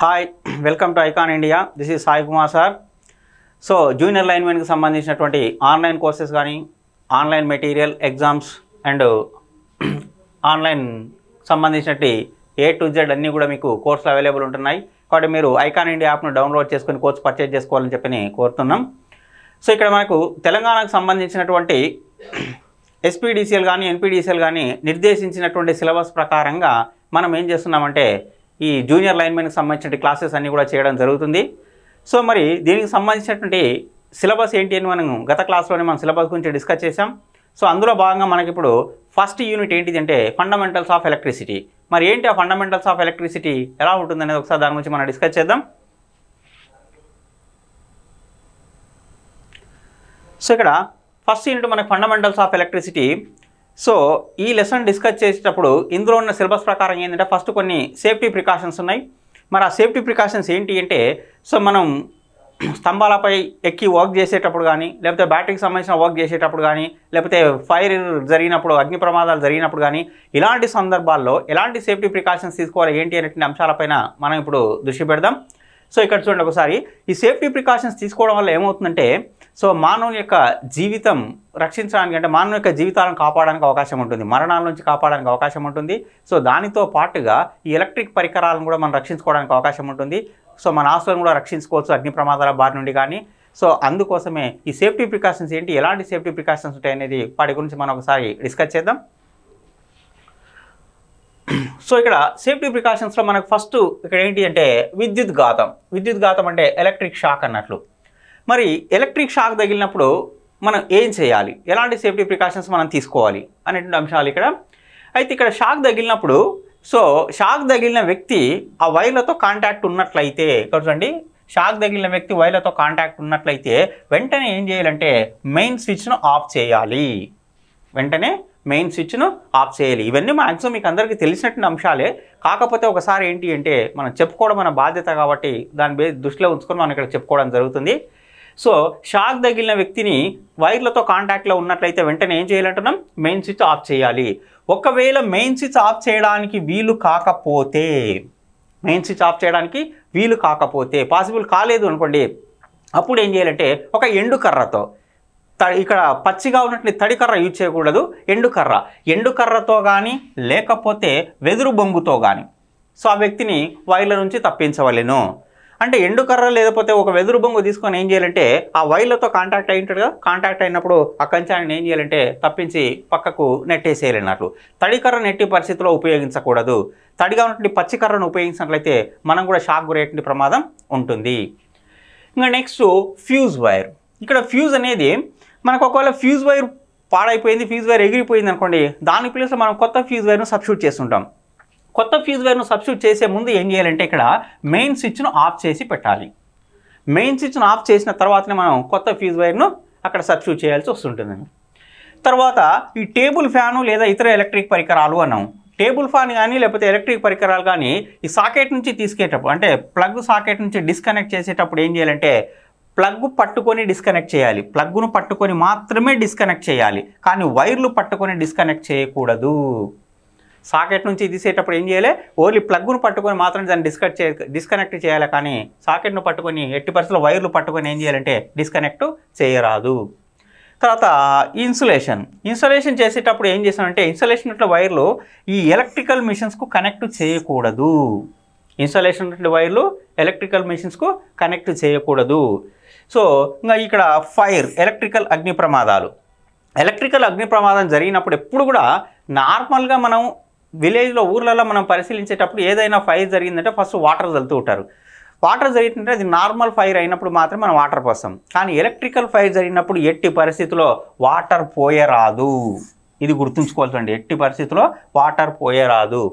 Hi welcome to Icon India. This is Sai Kumar sir. So junior లైన్మెన్కి సంబంధించినటువంటి online courses కానీ online material exams and online సంబంధించినటువంటి A to Z అన్నీ కూడా మీకు కోర్సులు అవైలబుల్ ఉంటున్నాయి. కాబట్టి మీరు ఐకాన్ ఇండియా యాప్ను డౌన్లోడ్ చేసుకుని కోర్స్ పర్చేజ్ చేసుకోవాలని చెప్పి కోరుతున్నాం. సో ఇక్కడ మనకు తెలంగాణకు సంబంధించినటువంటి SPDCL కానీ NPDCL కానీ నిర్దేశించినటువంటి సిలబస్ ప్రకారంగా మనం ఏం చేస్తున్నామంటే ఈ జూనియర్ లైన్మెన్కి సంబంధించిన క్లాసెస్ అన్నీ కూడా చేయడం జరుగుతుంది. సో మరి దీనికి సంబంధించినటువంటి సిలబస్ ఏంటి అని మనం గత క్లాస్లోనే మనం సిలబస్ గురించి డిస్కస్ చేసాం. సో అందులో భాగంగా మనకి ఇప్పుడు ఫస్ట్ యూనిట్ ఏంటిది అంటే ఫండమెంటల్స్ ఆఫ్ ఎలక్ట్రిసిటీ. మరి ఏంటి ఆ ఫండమెంటల్స్ ఆఫ్ ఎలక్ట్రిసిటీ ఎలా ఉంటుందనేది ఒకసారి దాని గురించి మనం డిస్కస్ చేద్దాం. సో ఇక్కడ ఫస్ట్ యూనిట్ మనకి ఫండమెంటల్స్ ఆఫ్ ఎలక్ట్రిసిటీ. సో ఈ లెసన్ డిస్కస్ చేసేటప్పుడు ఇందులో ఉన్న సిలబస్ ప్రకారం ఏంటంటే ఫస్ట్ కొన్ని సేఫ్టీ ప్రికాషన్స్ ఉన్నాయి. మరి ఆ సేఫ్టీ ప్రికాషన్స్ ఏంటి అంటే సో మనం స్తంభాలపై ఎక్కి వర్క్ చేసేటప్పుడు కానీ లేకపోతే బ్యాటరీకి సంబంధించిన వర్క్ చేసేటప్పుడు కానీ లేకపోతే ఫైర్ జరిగినప్పుడు అగ్ని ప్రమాదాలు జరిగినప్పుడు కానీ ఇలాంటి సందర్భాల్లో ఎలాంటి సేఫ్టీ ప్రికాషన్స్ తీసుకోవాలి ఏంటి అనేటువంటి అంశాలపైన మనం ఇప్పుడు దృష్టి పెడదాం. సో ఇక్కడ చూడండి ఒకసారి ఈ సేఫ్టీ ప్రికాషన్స్ తీసుకోవడం వల్ల ఏమవుతుందంటే సో మానవుని యొక్క జీవితం రక్షించడానికి అంటే మానవుని యొక్క జీవితాలను కాపాడడానికి అవకాశం ఉంటుంది, మరణాల నుంచి కాపాడడానికి అవకాశం ఉంటుంది. సో దానితో పాటుగా ఈ ఎలక్ట్రిక్ పరికరాలను కూడా మనం రక్షించుకోవడానికి అవకాశం ఉంటుంది. సో మన ఆస్తులను కూడా రక్షించుకోవచ్చు అగ్ని ప్రమాదాల బారి నుండి కానీ. సో అందుకోసమే ఈ సేఫ్టీ ప్రికాషన్స్ ఏంటి, ఎలాంటి సేఫ్టీ ప్రికాషన్స్ ఉంటాయి అనేది వాటి గురించి మనం ఒకసారి డిస్కస్ చేద్దాం. సో ఇక్కడ సేఫ్టీ ప్రికాషన్స్లో మనకు ఫస్ట్ ఇక్కడ ఏంటి అంటే విద్యుత్ ఘాతం అంటే ఎలక్ట్రిక్ షాక్ అన్నట్లు. మరి ఎలక్ట్రిక్ షాక్ తగిలినప్పుడు మనం ఏం చేయాలి, ఎలాంటి సేఫ్టీ ప్రికాషన్స్ మనం తీసుకోవాలి అనేటువంటి అంశాలు ఇక్కడ. అయితే ఇక్కడ షాక్ తగిలినప్పుడు సో షాక్ తగిలిన వ్యక్తి ఆ వైర్లతో కాంటాక్ట్ ఉన్నట్లయితే ఇక్కడ చూడండి, షాక్ తగిలిన వ్యక్తి వైర్లతో కాంటాక్ట్ ఉన్నట్లయితే వెంటనే ఏం చేయాలంటే మెయిన్ స్విచ్ను ఆఫ్ చేయాలి. ఇవన్నీ మ్యాక్సిమం మీకు అందరికీ తెలిసినటువంటి అంశాలే. కాకపోతే ఒకసారి ఏంటి అంటే మనం చెప్పుకోవడం మన బాధ్యత కాబట్టి దాని దృష్టిలో ఉంచుకొని మనం ఇక్కడ చెప్పుకోవడం జరుగుతుంది. సో షాక్ తగిలిన వ్యక్తిని వైర్లతో కాంటాక్ట్లో ఉన్నట్లయితే వెంటనే ఏం చేయాలంటున్నాం, మెయిన్ స్విచ్ ఆఫ్ చేయాలి. ఒకవేళ మెయిన్ స్విచ్ ఆఫ్ చేయడానికి వీలు కాకపోతే పాసిబుల్ కాలేదు అనుకోండి, అప్పుడు ఏం చేయాలంటే ఒక ఎండుకర్రతో ఇక్కడ పచ్చిగా ఉన్నటువంటి తడికర్ర యూజ్ చేయకూడదు, ఎండుకర్రతో కానీ లేకపోతే వెదురు బొంగుతో కానీ సో ఆ వ్యక్తిని వైర్ల నుంచి తప్పించవలెను. అంటే ఎండుకర్ర లేకపోతే ఒక వెదురు బొంగు తీసుకొని ఏం చేయాలంటే ఆ వైర్లతో కాంటాక్ట్ అయి ఉంటాడు కదా, కాంటాక్ట్ అయినప్పుడు ఆ కంచాన్ని ఏం చేయాలంటే తప్పించి పక్కకు నెట్టేసేయాలన్నట్లు. తడికర్ర నెట్టి పరిస్థితిలో ఉపయోగించకూడదు. తడిగా ఉన్నటువంటి పచ్చికర్రను ఉపయోగించినట్లయితే మనం కూడా షాక్ గురయ్యేటువంటి ప్రమాదం ఉంటుంది. ఇంకా నెక్స్ట్ ఫ్యూజ్ వైర్. ఇక్కడ ఫ్యూజ్ అనేది మనకు ఒకవేళ ఫ్యూజ్ వైర్ పాడైపోయింది, ఫ్యూజ్ వైర్ ఎగిరిపోయింది అనుకోండి, దాని ప్లేస్లో మనం కొత్త ఫ్యూజ్ వైర్ను సబ్స్టిట్యూట్ చేస్తుంటాం. కొత్త ఫ్యూజ్ వైర్ను సబ్స్టిట్యూట్ చేసే ముందు ఏం చేయాలంటే ఇక్కడ మెయిన్ స్విచ్ను ఆఫ్ చేసి పెట్టాలి. మెయిన్ స్విచ్ను ఆఫ్ చేసిన తర్వాతనే మనం కొత్త ఫ్యూజ్ వైర్ను అక్కడ సబ్స్టిట్యూట్ చేయాల్సి వస్తుంటుంది. తర్వాత ఈ టేబుల్ ఫ్యాను లేదా ఇతర ఎలక్ట్రిక్ పరికరాలు అన్నాం. టేబుల్ ఫ్యాన్ కానీ లేకపోతే ఎలక్ట్రిక్ పరికరాలు కానీ ఈ సాకెట్ నుంచి తీసుకేటప్పుడు అంటే ప్లగ్ సాకెట్ నుంచి డిస్కనెక్ట్ చేసేటప్పుడు ఏం చేయాలంటే ప్లగ్ పట్టుకొని డిస్కనెక్ట్ చేయాలి. ప్లగ్ను పట్టుకొని మాత్రమే డిస్కనెక్ట్ చేయాలి, కానీ వైర్లు పట్టుకొని డిస్కనెక్ట్ చేయకూడదు. సాకెట్ నుంచి తీసేటప్పుడు ఏం చేయాలి, ఓన్లీ ప్లగ్ను పట్టుకొని మాత్రం దాన్ని డిస్కనెక్ట్ చేయాలి, కానీ సాకెట్ను పట్టుకొని ఎట్టి పరిస్థితుల్లో వైర్లు పట్టుకొని ఏం చేయాలంటే డిస్కనెక్ట్ చేయరాదు. తర్వాత ఇన్సులేషన్ చేసేటప్పుడు ఏం చేస్తామంటే ఇన్సులేషన్ వైర్లు ఈ ఎలక్ట్రికల్ మిషన్స్కు కనెక్ట్ చేయకూడదు. సో ఇంకా ఇక్కడ ఫైర్ ఎలక్ట్రికల్ అగ్ని ప్రమాదం జరిగినప్పుడు ఎప్పుడు కూడా నార్మల్గా మనం విలేజ్లో ఊర్లలో మనం పరిశీలించేటప్పుడు ఏదైనా ఫైర్ జరిగిందంటే ఫస్ట్ వాటర్ చల్లుతూ ఉంటారు. వాటర్ జరిగిందంటే అది నార్మల్ ఫైర్ అయినప్పుడు మాత్రం మనం వాటర్ పోస్తాం. కానీ ఎలక్ట్రికల్ ఫైర్ జరిగినప్పుడు ఎట్టి పరిస్థితుల్లో వాటర్ పోయరాదు. ఇది గుర్తుంచుకోవాల్సింది, ఎట్టి పరిస్థితుల్లో వాటర్ పోయరాదు.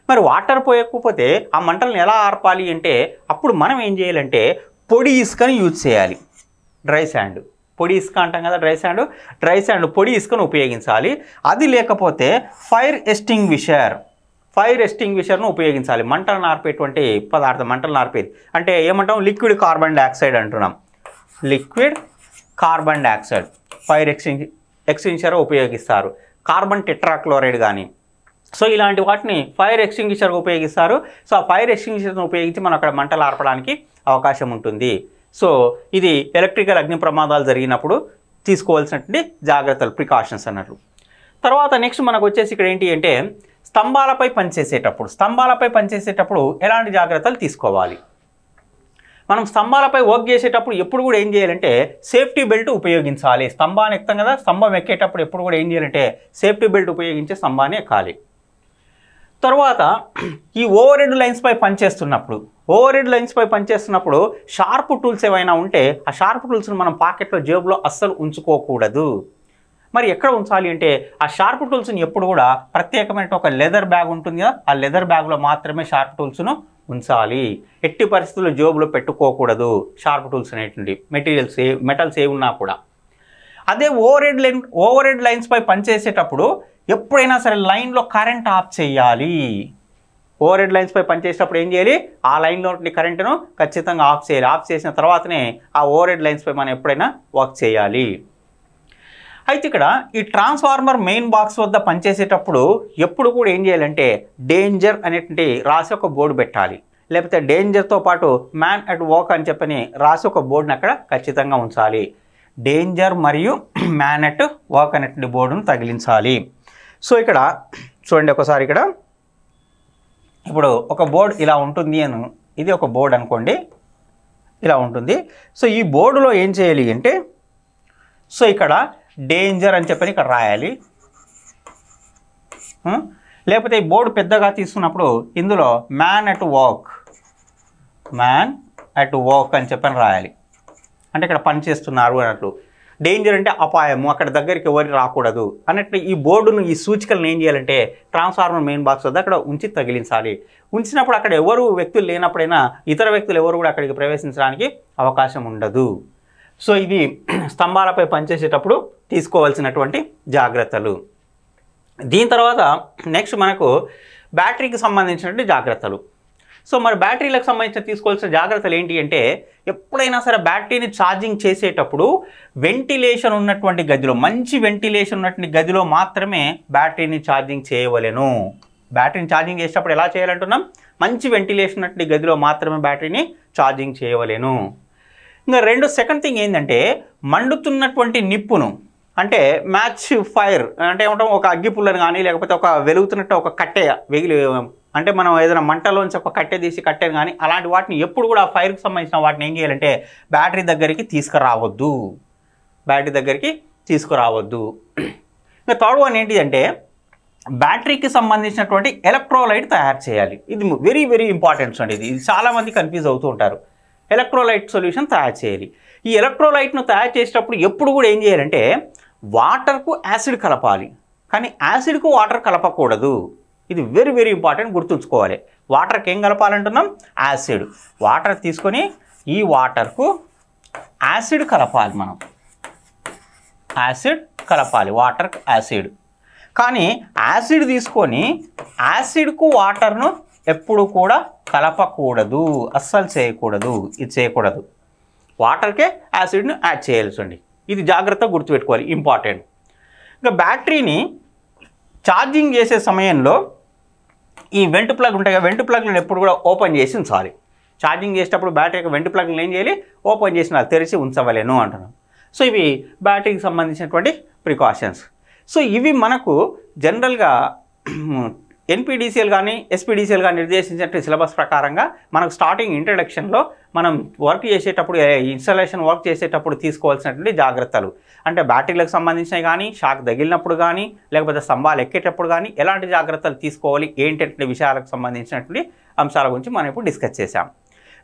మరి వాటర్ పోయకపోతే ఆ మంటలను ఎలా ఆర్పాలి అంటే అప్పుడు మనం ఏం చేయాలంటే పొడి ఇసుకని యూజ్ చేయాలి. డ్రై శాండ్ పొడి ఇసుక అంటాం కదా, డ్రై శాండ్ పొడి ఇసుకను ఉపయోగించాలి. అది లేకపోతే ఫైర్ ఎస్టింగ్విషర్ను ఉపయోగించాలి. మంటలను ఆర్పేటువంటి పదార్థం, మంటలను ఆర్పేది అంటే ఏమంటాం, లిక్విడ్ కార్బన్ డైఆక్సైడ్ అంటున్నాం. ఫైర్ ఎక్స్టింగ్విషర్ ఉపయోగిస్తారు. కార్బన్ టెట్రాక్లోరైడ్ కానీ సో ఇలాంటి వాటిని ఫైర్ ఎక్స్టింగ్విషర్గా ఉపయోగిస్తారు. సో ఆ ఫైర్ ఎక్స్టింగ్విషర్ను ఉపయోగించి మనం అక్కడ మంటలు ఆర్పడానికి అవకాశం ఉంటుంది. సో ఇది ఎలక్ట్రికల్ అగ్ని ప్రమాదాలు జరిగినప్పుడు తీసుకోవాల్సినటువంటి జాగ్రత్తలు, ప్రికాషన్స్ అన్నట్లు. తర్వాత నెక్స్ట్ మనకు వచ్చేసి ఇక్కడ ఏంటి అంటే స్తంభాలపై పనిచేసేటప్పుడు ఎలాంటి జాగ్రత్తలు తీసుకోవాలి. మనం స్తంభాలపై వర్క్ చేసేటప్పుడు ఎప్పుడు కూడా ఏం చేయాలంటే సేఫ్టీ బెల్ట్ ఉపయోగించాలి. స్తంభాన్ని ఎక్కుతాం కదా, స్తంభం ఎక్కేటప్పుడు ఎప్పుడు కూడా ఏం చేయాలంటే సేఫ్టీ బెల్ట్ ఉపయోగించే స్తంభాన్ని ఎక్కాలి. తర్వాత ఈ ఓవర్ హెడ్ లైన్స్పై పనిచేస్తున్నప్పుడు షార్ప్ టూల్స్ ఏమైనా ఉంటే ఆ షార్ప్ టూల్స్ని మనం పాకెట్లో, జేబులో అస్సలు ఉంచుకోకూడదు. మరి ఎక్కడ ఉంచాలి అంటే ఆ షార్ప్ టూల్స్ని ఎప్పుడు కూడా ప్రత్యేకమైన ఒక లెదర్ బ్యాగ్ ఉంటుంది కదా, ఆ లెదర్ బ్యాగ్లో మాత్రమే షార్ప్ టూల్స్ను ఉంచాలి. ఎట్టి పరిస్థితుల్లో జేబులో పెట్టుకోకూడదు షార్ప్ టూల్స్ అనేటువంటి మెటల్స్ ఏ ఉన్నా కూడా. అదే ఓవర్ హెడ్ లైన్స్పై పనిచేసేటప్పుడు ఎప్పుడైనా సరే లైన్లో కరెంట్ ఆఫ్ చేయాలి. ఓవర్ హెడ్ లైన్స్పై పనిచేసేటప్పుడు ఏం చేయాలి, ఆ లైన్లో కరెంటును ఖచ్చితంగా ఆఫ్ చేయాలి. ఆఫ్ చేసిన తర్వాతనే ఆ ఓవర్ హెడ్ లైన్స్పై మనం ఎప్పుడైనా వర్క్ చేయాలి. అయితే ఇక్కడ ఈ ట్రాన్స్ఫార్మర్ మెయిన్ బాక్స్ వద్ద పనిచేసేటప్పుడు ఎప్పుడు కూడా ఏం చేయాలంటే డేంజర్ అనేటువంటి రాసి ఒక బోర్డు పెట్టాలి. లేకపోతే డేంజర్తో పాటు మ్యాన్ అట్ వర్క్ అని చెప్పని రాసి ఒక బోర్డుని అక్కడ ఖచ్చితంగా ఉంచాలి. డేంజర్ మరియు మ్యాన్ అట్ వర్క్ అనేటువంటి బోర్డును తగిలించాలి. సో ఇక్కడ చూడండి ఒకసారి, ఇక్కడ ఇప్పుడు ఒక బోర్డు ఇలా ఉంటుంది ఇది ఒక బోర్డు అనుకోండి, ఇలా ఉంటుంది. సో ఈ బోర్డులో ఏం చేయాలి అంటే సో ఇక్కడ డేంజర్ అని చెప్పని ఇక్కడ రాయాలి. లేకపోతే ఈ బోర్డు పెద్దగా తీసుకున్నప్పుడు ఇందులో మ్యాన్ అట్ వర్క్ అని చెప్పని రాయాలి. అంటే ఇక్కడ పని చేస్తున్నారు అన్నట్లు. డేంజర్ అంటే అపాయము, అక్కడ దగ్గరికి ఎవరు రాకూడదు అన్నట్లు ఈ బోర్డును, ఈ సూచికలను ఏం చేయాలంటే ట్రాన్స్ఫార్మర్ మెయిన్ బాక్స్ వద్ద అక్కడ ఉంచి తగిలించాలి. ఉంచినప్పుడు అక్కడ వ్యక్తులు లేనప్పుడైనా ఇతర వ్యక్తులు ఎవరు కూడా అక్కడికి ప్రవేశించడానికి అవకాశం ఉండదు. సో ఇది స్తంభాలపై పనిచేసేటప్పుడు తీసుకోవాల్సినటువంటి జాగ్రత్తలు. దీని తర్వాత నెక్స్ట్ మనకు బ్యాటరీకి సంబంధించినటువంటి జాగ్రత్తలు. సో మరి బ్యాటరీలకు సంబంధించిన తీసుకోవాల్సిన జాగ్రత్తలు ఏంటి అంటే ఎప్పుడైనా సరే బ్యాటరీని ఛార్జింగ్ చేసేటప్పుడు వెంటిలేషన్ ఉన్నటువంటి గదిలో, మంచి వెంటిలేషన్ ఉన్నటువంటి గదిలో మాత్రమే బ్యాటరీని ఛార్జింగ్ చేయవలెను. బ్యాటరీని ఛార్జింగ్ చేసేటప్పుడు ఎలా చేయాలంటున్నాం, మంచి వెంటిలేషన్ ఉన్నటువంటి గదిలో మాత్రమే బ్యాటరీని ఛార్జింగ్ చేయవలెను. ఇంకా సెకండ్ థింగ్ ఏంటంటే మండుతున్నటువంటి నిప్పును, అంటే మ్యాచ్ ఫైర్ అంటే ఏమంటాం, ఒక అగ్గిపుల్లని కానీ లేకపోతే ఒక వెలుగుతున్నట్టు ఒక కట్టె అంటే మనం ఏదైనా మంటలోంచి ఒక కట్టె తీసి కట్టెను కానీ అలాంటి వాటిని ఎప్పుడు కూడా ఫైర్కి సంబంధించిన వాటిని ఏం చేయాలంటే బ్యాటరీ దగ్గరికి తీసుకురావద్దు. ఇంకా థర్డ్ వన్ ఏంటి అంటే బ్యాటరీకి సంబంధించినటువంటి ఎలక్ట్రోలైట్ తయారు చేయాలి. ఇది వెరీ వెరీ ఇంపార్టెంట్ అండి. ఇది చాలామంది కన్ఫ్యూజ్ అవుతూ ఉంటారు. ఎలక్ట్రోలైట్ సొల్యూషన్ తయారు చేయాలి. ఈ ఎలక్ట్రోలైట్ను తయారు చేసేటప్పుడు ఎప్పుడు కూడా ఏం చేయాలంటే వాటర్కు యాసిడ్ కలపాలి, కానీ యాసిడ్కు వాటర్ కలపకూడదు. ఇది వెరీ వెరీ ఇంపార్టెంట్, గుర్తుంచుకోవాలి. వాటర్కి ఏం కలపాలంటున్నాం, యాసిడ్. వాటర్ తీసుకొని ఈ వాటర్కు యాసిడ్ కలపాలి, మనం యాసిడ్ కలపాలి, వాటర్కు యాసిడ్. కానీ యాసిడ్ తీసుకొని యాసిడ్కు వాటర్ను ఎప్పుడు కూడా కలపకూడదు, అస్సలు చేయకూడదు. ఇది చేయకూడదు. వాటర్కే యాసిడ్ను యాడ్ చేయాల్సింది. ఇది జాగ్రత్తగా గుర్తుపెట్టుకోవాలి, ఇంపార్టెంట్. ఇంకా బ్యాటరీని ఛార్జింగ్ చేసే సమయంలో ఈ వెంట్ ప్లగ్ ఉంటాయి కదా, వెంట్ ప్లగ్లను ఎప్పుడు కూడా ఓపెన్ చేసి ఉంచాలి. ఛార్జింగ్ చేసేటప్పుడు బ్యాటరీ యొక్క వెంట్ ప్లగ్లను ఏం చేయాలి, ఓపెన్ చేసి తెరిచి ఉంచవలేను అంటున్నాం. సో ఇవి బ్యాటరీకి సంబంధించినటువంటి ప్రికాషన్స్. సో ఇవి మనకు జనరల్గా ఎన్పిడిసిఎల్ కానీ ఎస్పీడిసిఎల్ కానీ నిర్దేశించినటువంటి సిలబస్ ప్రకారంగా మనకు స్టార్టింగ్ ఇంట్రడక్షన్లో మనం వర్క్ చేసేటప్పుడు, ఇన్స్టాలేషన్ వర్క్ చేసేటప్పుడు తీసుకోవాల్సినటువంటి జాగ్రత్తలు అంటే బ్యాటరీలకు సంబంధించినవి కానీ, షాక్ తగిలినప్పుడు కానీ, లేకపోతే స్తంభాలు ఎక్కేటప్పుడు కానీ ఎలాంటి జాగ్రత్తలు తీసుకోవాలి ఏంటంటే విషయాలకు సంబంధించినటువంటి అంశాల గురించి మనం ఇప్పుడు డిస్కస్ చేశాం.